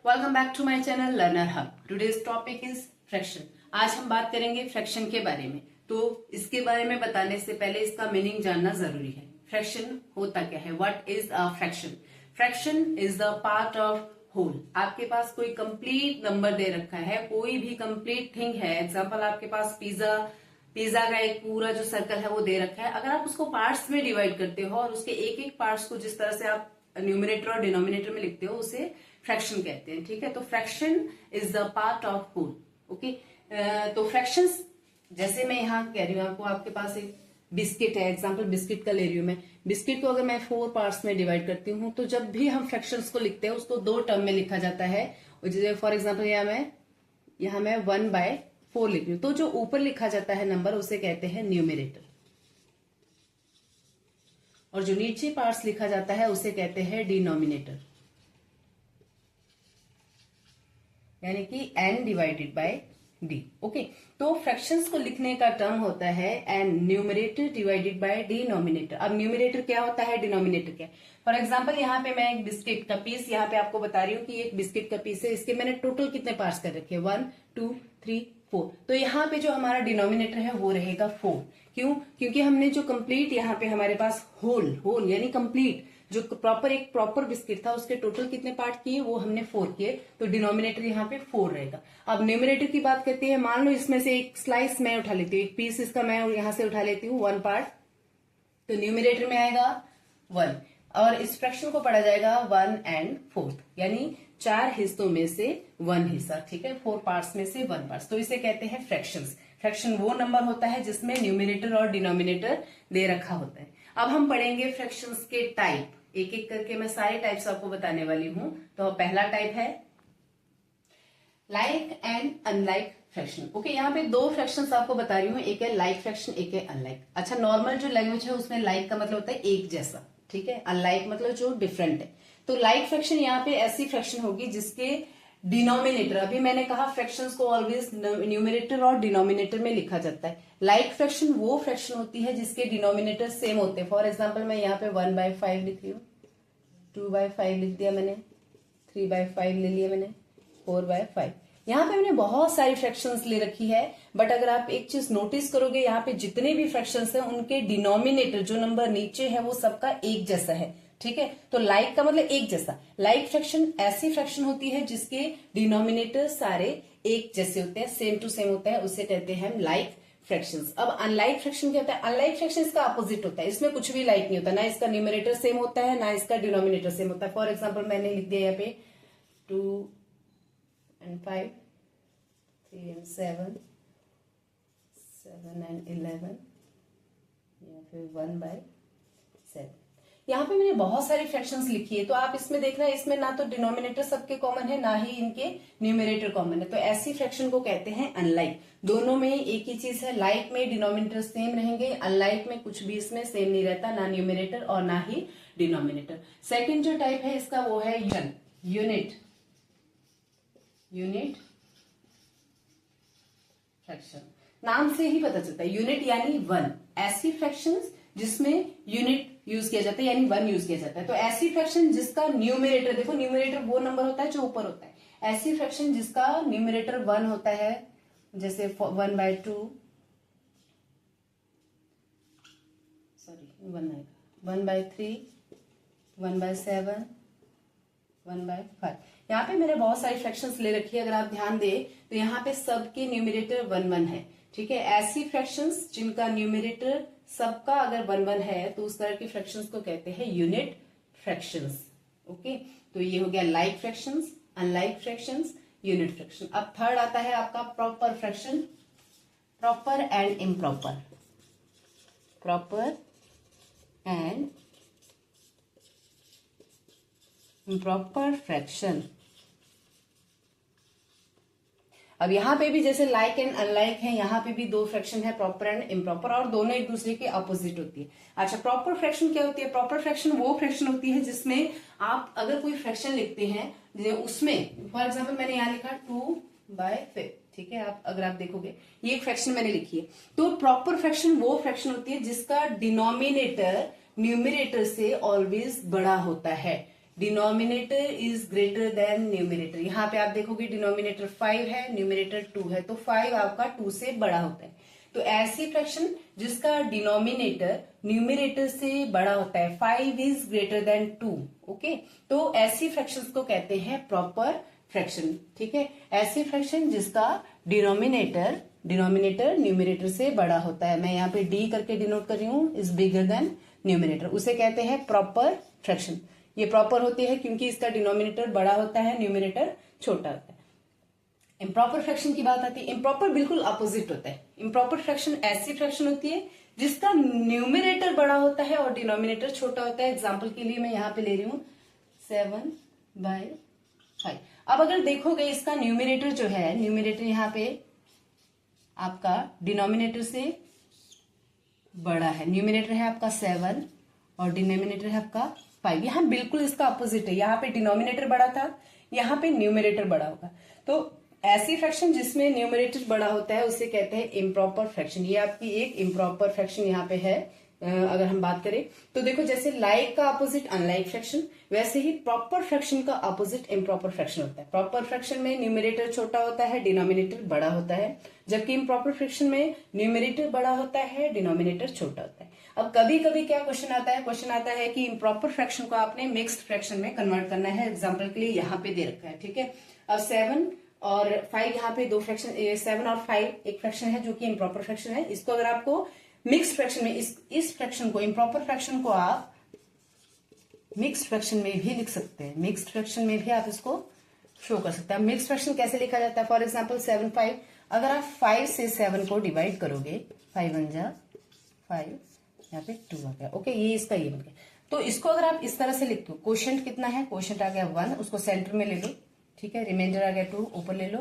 Welcome back to my channel learner hub. Today's topic is fraction. आज हम बात करेंगे फ्रैक्शन के बारे में। तो इसके बारे में बताने से पहले इसका मीनिंग जानना जरूरी है। फ्रैक्शन होता क्या है? What is a fraction? Fraction is the part of whole. आपके पास कोई कंप्लीट नंबर दे रखा है, कोई भी कंप्लीट थिंग है। एग्जाम्पल, आपके पास पिज्जा का एक पूरा जो सर्कल है वो दे रखा है। अगर आप उसको पार्ट्स में डिवाइड करते हो और उसके एक एक पार्ट्स को जिस तरह से आप न्यूमिनेटर और डिनोमिनेटर में लिखते हो उसे फ्रैक्शन कहते हैं। ठीक है, तो fraction is the part of whole. Okay, तो फ्रैक्शंस जैसे मैं यहाँ कह रही हूँ आपको, आपके पास एक बिस्किट है। एग्जाम्पल, बिस्किट का ले रही हूँ मैं। बिस्किट को अगर मैं 4 पार्ट्स में डिवाइड करती हूँ तो जब भी हम फ्रैक्शंस को लिखते हैं उसको 2 टर्म में लिखा जाता है। जैसे फॉर एग्जाम्पल यहाँ मैं 1/4 लिख रही हूँ, तो जो ऊपर लिखा जाता है नंबर उसे कहते हैं न्यूमिनेटर, और जो नीचे पार्ट्स लिखा जाता है उसे कहते हैं डिनोमिनेटर, यानी कि n divided by d। Okay, तो फ्रैक्शंस को लिखने का टर्म होता है n numerator divided by denominator. अब न्यूमरेटर क्या होता है, डिनोमिनेटर क्या है? फॉर एग्जांपल, यहाँ पे मैं एक बिस्किट का पीस यहाँ पे आपको बता रही हूँ कि एक बिस्किट का पीस है। इसके मैंने टोटल कितने पार्ट्स कर रखे हैं? 1 2 3 4। तो यहाँ पे जो हमारा डिनोमिनेटर है वो रहेगा 4। क्यों? क्योंकि हमने जो कंप्लीट यहाँ पे हमारे पास होल यानी कंप्लीट जो एक प्रॉपर बिस्किट था उसके टोटल कितने पार्ट किए, वो हमने 4 किए, तो डिनोमिनेटर यहाँ पे 4 रहेगा। अब न्यूमरेटर की बात करते हैं। मान लो इसमें से एक स्लाइस मैं उठा लेती हूँ, एक पीस इसका मैं यहां से उठा लेती हूँ 1 पार्ट, तो न्यूमरेटर में आएगा 1 और इस फ्रैक्शन को पढ़ा जाएगा 1/4, यानी 4 हिस्सों में से 1 हिस्सा। ठीक है, 4 पार्ट्स में से 1 पार्ट, तो इसे कहते हैं फ्रैक्शंस। फ्रैक्शन वो नंबर होता है जिसमें न्यूमरेटर और डिनोमिनेटर दे रखा होता है। अब हम पढ़ेंगे फ्रैक्शंस के टाइप, एक एक करके मैं सारे टाइप्स आपको बताने वाली हूं। तो पहला टाइप है like and unlike fraction. Okay, यहाँ पे 2 फ्रैक्शंस आपको बता रही हूँ, एक है लाइक फ्रैक्शन, एक है अनलाइक। अच्छा, नॉर्मल जो लैंग्वेज है उसमें लाइक का मतलब होता है एक जैसा, ठीक है, अनलाइक मतलब जो डिफरेंट है। तो लाइक फ्रैक्शन यहाँ पे ऐसी फ्रैक्शन होगी जिसके डिनोमिनेटर, अभी मैंने कहा फ्रैक्शंस को ऑलवेज न्यूमरेटर और डिनोमिनेटर में लिखा जाता है। लाइक फ्रैक्शन वो फ्रैक्शन होती है जिसके डिनोमिनेटर सेम होते हैं। फॉर एग्जांपल, मैं यहाँ पे 1/5 लिख रही हूँ, 2/5 लिख दिया मैंने, 3/5 ले लिया मैंने, 4/5। यहाँ पे मैंने बहुत सारी फ्रैक्शंस ले रखी है, बट अगर आप एक चीज नोटिस करोगे, यहाँ पे जितने भी फ्रैक्शंस हैं उनके डिनोमिनेटर जो नंबर नीचे है वो सबका एक जैसा है। ठीक है, तो लाइक का मतलब एक जैसा। लाइक फ्रैक्शन ऐसी फ्रैक्शन होती है जिसके डिनोमिनेटर सारे एक जैसे होते हैं, सेम टू सेम होता है, उसे कहते हैं हम लाइक फ्रैक्शंस। अब अनलाइक फ्रैक्शन क्या होता है? अनलाइक फ्रैक्शन इसका अपोजिट होता है, इसमें कुछ भी लाइक नहीं होता, ना इसका न्यूमरेटर सेम होता है ना इसका डिनोमिनेटर सेम होता है। फॉर एग्जाम्पल, मैंने लिख दिया यहाँ पे 2 and 5, 3 and 7, 7 and 11, या फिर 1/7। यहाँ पे मैंने बहुत सारी फ्रैक्शंस लिखी है, तो आप इसमें देख रहे हैं, इसमें ना तो डिनोमिनेटर सबके कॉमन है ना ही इनके न्यूमरेटर कॉमन है, तो ऐसी फ्रैक्शन को कहते हैं अनलाइक। दोनों में एक ही चीज है, लाइक में डिनोमिनेटर सेम रहेंगे, अनलाइक में कुछ भी इसमें सेम नहीं रहता, ना न्यूमरेटर और ना ही डिनोमिनेटर। सेकेंड जो टाइप है इसका वो है यूनिट फ्रैक्शन। नाम से ही पता चलता है, यूनिट यानी 1। ऐसी फ्रैक्शंस जिसमें यूनिट यूज किया जाता है यानी 1 यूज किया जाता है। तो ऐसी फ्रैक्शन जिसका न्यूमरेटर, देखो न्यूमरेटर वो नंबर होता है जो ऊपर होता है, ऐसी फ्रैक्शन जिसका न्यूमरेटर 1 होता है, जैसे 1/2, सॉरी 1/3, 1/7, 1/5। यहाँ पे मैंने बहुत सारी फ्रैक्शंस ले रखी है, अगर आप ध्यान दें तो यहाँ पे सबके न्यूमरेटर 1 है। ठीक है, ऐसी फ्रैक्शंस जिनका न्यूमरेटर सबका अगर 1 है तो उस तरह की फ्रैक्शंस को कहते हैं यूनिट फ्रैक्शंस। ओके, तो ये हो गया like fractions, unlike fractions, unit fraction. अब थर्ड आता है आपका proper fraction, proper and improper. Proper and improper fraction. अब यहाँ पे भी जैसे लाइक एंड अनलाइक है, यहाँ पे भी 2 फ्रैक्शन है, प्रॉपर एंड इम्प्रॉपर, और दोनों एक दूसरे के अपोजिट होती है। अच्छा, प्रॉपर फ्रैक्शन क्या होती है? प्रॉपर फ्रैक्शन वो फ्रैक्शन होती है जिसमें आप अगर कोई फ्रैक्शन लिखते हैं, उसमें फॉर एग्जाम्पल मैंने यहाँ लिखा 2/5, ठीक है, अगर आप देखोगे ये एक फ्रैक्शन मैंने लिखी है, तो प्रॉपर फ्रैक्शन वो फ्रैक्शन होती है जिसका डिनोमिनेटर न्यूमरेटर से ऑलवेज बड़ा होता है। Denominator is greater than numerator. यहाँ पे आप देखोगे डिनोमिनेटर 5 है, न्यूमिनेटर 2 है, तो 5 आपका 2 से बड़ा होता है। तो ऐसी फ्रैक्शन जिसका डिनोमिनेटर न्यूमिनेटर से बड़ा होता है, 5 इज ग्रेटर देन 2। ओके, तो ऐसी फ्रैक्शंस को कहते हैं प्रॉपर फ्रैक्शन। ठीक है, ऐसी फ्रैक्शन जिसका डिनोमिनेटर न्यूमिनेटर से बड़ा होता है, मैं यहाँ पे डी करके डिनोट कर रही हूँ, इज बिगर देन न्यूमिनेटर, उसे कहते हैं प्रॉपर फ्रैक्शन। ये प्रॉपर होती है क्योंकि इसका डिनोमिनेटर बड़ा होता है, न्यूमिनेटर छोटा होता है। इम्प्रॉपर फ्रैक्शन की बात आती है, इम्प्रॉपर बिल्कुल अपोजिट होता है। इम्प्रॉपर फ्रैक्शन ऐसी फ्रैक्शन होती है जिसका न्यूमिनेटर बड़ा होता है और डिनोमिनेटर छोटा होता है। एग्जाम्पल के लिए मैं यहाँ पे ले रही हूँ 7/5। अब अगर देखोगे इसका न्यूमिनेटर जो है, न्यूमिनेटर यहाँ पे आपका डिनोमिनेटर से बड़ा है, न्यूमिनेटर है आपका 7 और डिनोमिनेटर है आपका 5। यहाँ बिल्कुल इसका अपोजिट है, यहाँ पे डिनोमिनेटर बड़ा था, यहाँ पे न्यूमिनेटर बड़ा होगा। तो ऐसी फ्रैक्शन जिसमें न्यूमिनेटर बड़ा होता है उसे कहते हैं इम्प्रॉपर फ्रैक्शन। ये आपकी एक इम्प्रॉपर फ्रैक्शन यहाँ पे है। अगर हम बात करें तो देखो, जैसे लाइक का अपोजिट अनलाइक फ्रैक्शन, वैसे ही प्रॉपर फ्रैक्शन का अपोजिट इम्प्रॉपर फ्रैक्शन होता है। प्रॉपर फ्रैक्शन में न्यूमिनेटर छोटा होता है, डिनोमिनेटर बड़ा होता है, जबकि इम्प्रॉपर फ्रैक्शन में न्यूमिनेटर बड़ा होता है, डिनोमिनेटर छोटा होता है। अब कभी कभी क्या क्वेश्चन आता है कि इम्प्रॉपर फ्रैक्शन को आपने मिक्स्ड फ्रैक्शन में कन्वर्ट करना है। एग्जाम्पल के लिए यहाँ पे दे रखा है, ठीक है। अब 7 और 5 यहाँ पे दो फ्रैक्शन, 7 और 5 एक फ्रैक्शन है जो कि इम्प्रॉपर फ्रैक्शन है। इसको अगर आपको मिक्स्ड फ्रैक्शन में, इस फ्रैक्शन को, इम्प्रॉपर फ्रैक्शन को आप मिक्स्ड फ्रैक्शन में भी लिख सकते हैं। मिक्स्ड फ्रैक्शन में भी आप इसको शो कर सकते हैं। मिक्स्ड फ्रैक्शन कैसे लिखा जाता है? फॉर एग्जाम्पल 7 5, अगर आप 5 से 7 को डिवाइड करोगे, 5 1 जा 5, यहाँ पे 2 आ गया। ओके, ये इसका ये बन गया। तो इसको अगर आप इस तरह से लिखते हो, क्वोशिएंट कितना है? क्वोशिएंट आ गया 1, उसको सेंटर में ले लो, ठीक है। रिमाइंडर आ गया 2, ऊपर ले लो,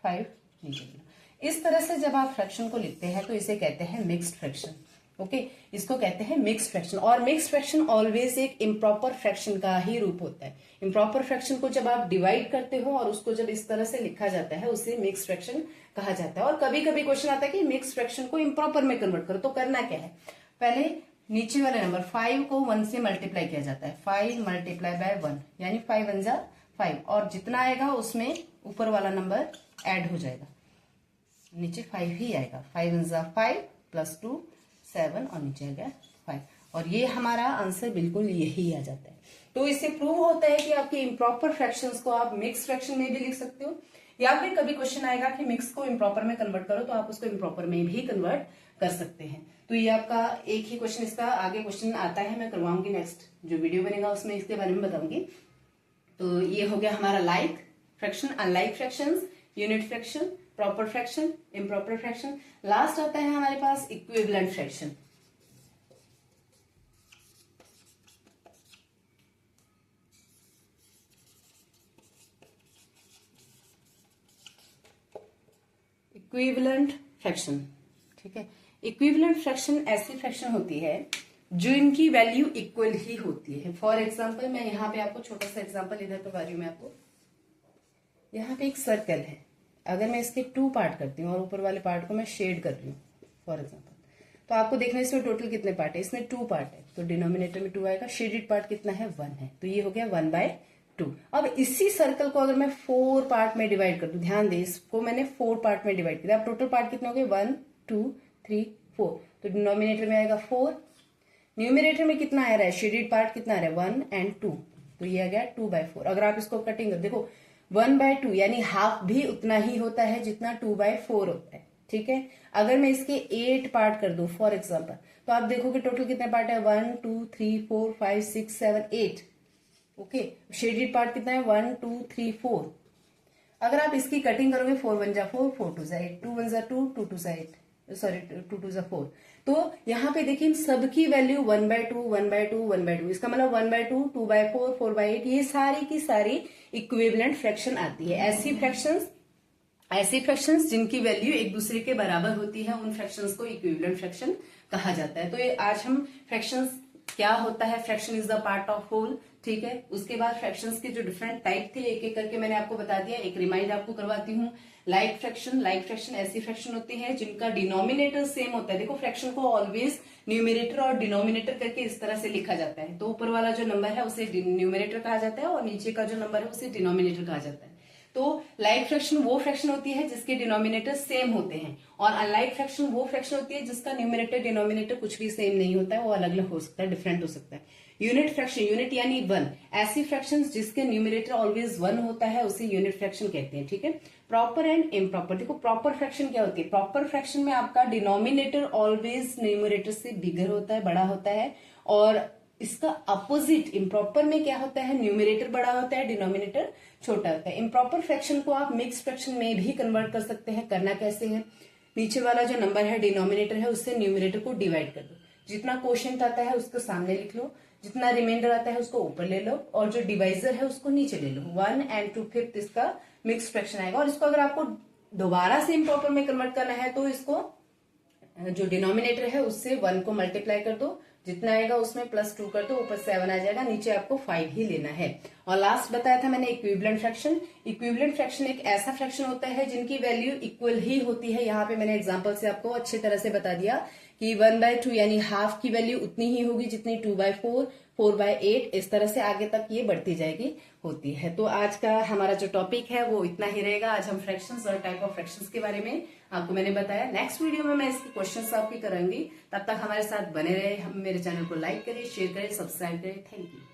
5 नीचे ले लो। इस तरह से जब आप फ्रैक्शन को लिखते हैं तो इसे कहते हैं मिक्स्ड फ्रैक्शन। ओके, इसको कहते हैं मिक्स्ड फ्रैक्शन। और मिक्स्ड फ्रैक्शन ऑलवेज एक इम्प्रॉपर फ्रैक्शन का ही रूप होता है। इम्प्रॉपर फ्रैक्शन को जब आप डिवाइड करते हो और उसको जब इस तरह से लिखा जाता है, उसे मिक्स्ड फ्रैक्शन कहा जाता है। और कभी कभी क्वेश्चन आता है कि मिक्स्ड फ्रैक्शन को इम्प्रॉपर में कन्वर्ट करो, तो करना क्या है? पहले नीचे वाले नंबर 5 को 1 से मल्टीप्लाई किया जाता है, 5 मल्टीप्लाई बाय 1, यानी 5 1 जा 5, और जितना आएगा उसमें ऊपर वाला नंबर ऐड हो जाएगा, नीचे 5 ही आएगा। 5 1 जा 5 प्लस 2 7 और नीचे आ गया 5, और ये हमारा आंसर बिल्कुल यही आ जाता है। तो इससे प्रूव होता है कि आपके इम्प्रॉपर फ्रैक्शंस को आप मिक्स फ्रैक्शन में भी लिख सकते हो, या फिर कभी क्वेश्चन आएगा कि मिक्स को इम्प्रॉपर में कन्वर्ट करो, तो आप उसको इम्प्रॉपर में भी कन्वर्ट कर सकते हैं। तो ये आपका एक ही क्वेश्चन, इसका आगे क्वेश्चन आता है, मैं करवाऊंगी नेक्स्ट जो वीडियो बनेगा उसमें इसके बारे में बताऊंगी। तो ये हो गया हमारा like fraction, unlike fractions, unit fraction, proper fraction, improper fraction. Last आता है हमारे पास इक्विवेलेंट फ्रैक्शन। इक्विवेलेंट फ्रैक्शन, ठीक है। इक्विवेलेंट फ्रैक्शन ऐसी फ्रैक्शन होती है जो इनकी वैल्यू इक्वल ही होती है। फॉर एग्जाम्पल मैं यहाँ पे आपको छोटा सा एग्जाम्पल इधर करवा रही हूँ। मैं आपको यहाँ पे एक सर्कल है, अगर मैं इसके 2 पार्ट करती हूँ और ऊपर वाले पार्ट को मैं शेड कर रही हूँ फॉर एग्जाम्पल, तो आपको देखना है इसमें टोटल कितने पार्ट है। इसमें 2 पार्ट है, तो डिनोमिनेटर में 2 आएगा, शेडेड पार्ट कितना है? 1 है, तो ये हो गया 1/2। अब इसी सर्कल को अगर मैं 4 पार्ट में डिवाइड कर दूं, ध्यान दे, इसको मैंने 4 पार्ट में डिवाइड किया। अब टोटल पार्ट कितने हो गए? 1 2 3 4, तो डिनोमिनेटर में आएगा 4, न्यूमिनेटर में कितना आ रहा है? शेडेड पार्ट कितना आ रहा है? 1 और 2, तो ये आ गया 2/4। अगर आप इसको कटिंग कर देखो, 1/2 यानी हाफ भी उतना ही होता है जितना 2/4 होता है, ठीक है। अगर मैं इसके 8 पार्ट कर दूं फॉर एग्जाम्पल, तो आप देखोगे टोटल कितने पार्ट है? 1 2 3 4 5 6 7 8। ओके, शेडेड पार्ट कितना है? 1 2 3 4। अगर आप इसकी कटिंग करोगे, 4 1 जा 4, 4 2 जा 8, 2 1 जा 2, 2 2 जा 8, सॉरी 2 2 जा 4। तो यहाँ पे देखिए सबकी वैल्यू 1/2 1/2 1/2, इसका मतलब 1/2 2/4 4/8, ये सारी की सारी इक्विवेलेंट फ्रैक्शन आती है। ऐसी फ्रैक्शंस जिनकी वैल्यू एक दूसरे के बराबर होती है, उन फ्रैक्शंस को इक्विवेलेंट फ्रैक्शन कहा जाता है। तो ये आज हम फ्रैक्शंस क्या होता है fraction is the part of whole, ठीक है। उसके बाद फ्रैक्शंस के जो डिफरेंट टाइप थे एक एक करके मैंने आपको बता दिया। एक रिमाइंड आपको करवाती हूँ, लाइक फ्रैक्शन ऐसी फ्रैक्शन होती है जिनका डिनोमिनेटर सेम होता है। देखो फ्रैक्शन को ऑलवेज न्यूमिनेटर और डिनोमिनेटर करके इस तरह से लिखा जाता है। तो ऊपर वाला जो नंबर है उसे न्यूमिनेटर कहा जाता है और नीचे का जो नंबर है उसे डिनोमिनेटर कहा जाता है। तो लाइक फ्रैक्शन वो फ्रैक्शन होती है जिसके डिनोमिनेटर सेम होते हैं, और अनलाइक फ्रैक्शन वो फ्रैक्शन होती है जिसका न्यूमिनेटर डिनोमिनेटर कुछ भी सेम नहीं होता है, वो अलग अलग हो सकता है, डिफरेंट हो सकता है। यूनिट फ्रैक्शन, यूनिट यानी वन, ऐसी फ्रैक्शंस जिसके न्यूमिनेटर ऑलवेज वन होता है उसे यूनिट फ्रैक्शन कहते हैं, ठीक है। प्रॉपर एंड इम्प्रॉपर, देखो प्रॉपर फ्रैक्शन क्या होती है। प्रॉपर फ्रैक्शन में आपका डिनोमिनेटर ऑलवेज न्यूमिनेटर से बिगर होता है, बड़ा होता है, और इसका अपोजिट इम्प्रॉपर में क्या होता है, न्यूमिनेटर बड़ा होता है, डिनोमिनेटर छोटा होता है। इम्प्रॉपर फ्रैक्शन को आप मिक्स फ्रैक्शन में भी कन्वर्ट कर सकते हैं। करना कैसे है, नीचे वाला जो नंबर है डिनोमिनेटर है उससे न्यूमिनेटर को डिवाइड कर दो, जितना क्वोशिएंट आता है उसको सामने लिख लो, जितना रिमाइंडर आता है उसको ऊपर ले लो, और जो डिवाइजर है उसको नीचे ले लो। 1 and 2/5 इसका मिक्स फ्रैक्शन आएगा। और इसको अगर आपको दोबारा से इम्प्रॉपर में कन्वर्ट करना है तो इसको जो डिनोमिनेटर है उससे 1 को मल्टीप्लाई कर दो, जितना आएगा उसमें +2 कर दो, ऊपर 7 आ जाएगा, नीचे आपको 5 ही लेना है। और लास्ट बताया था मैंने इक्विवेलेंट फ्रैक्शन। इक्विवेलेंट फ्रैक्शन एक ऐसा फ्रैक्शन होता है जिनकी वैल्यू इक्वल ही होती है। यहाँ पे मैंने एग्जांपल से आपको अच्छी तरह से बता दिया कि 1/2 यानी हाफ की वैल्यू उतनी ही होगी जितनी 2/4, 4/8, इस तरह से आगे तक ये बढ़ती जाएगी होती है। तो आज का हमारा जो टॉपिक है वो इतना ही रहेगा। आज हम फ्रैक्शंस और टाइप ऑफ फ्रैक्शंस के बारे में आपको मैंने बताया। नेक्स्ट वीडियो में मैं इसकी क्वेश्चंस आपकी करांगी। तब तक हमारे साथ बने रहे, हम मेरे चैनल को लाइक करें, शेयर करें, सब्सक्राइब करें। Thank you.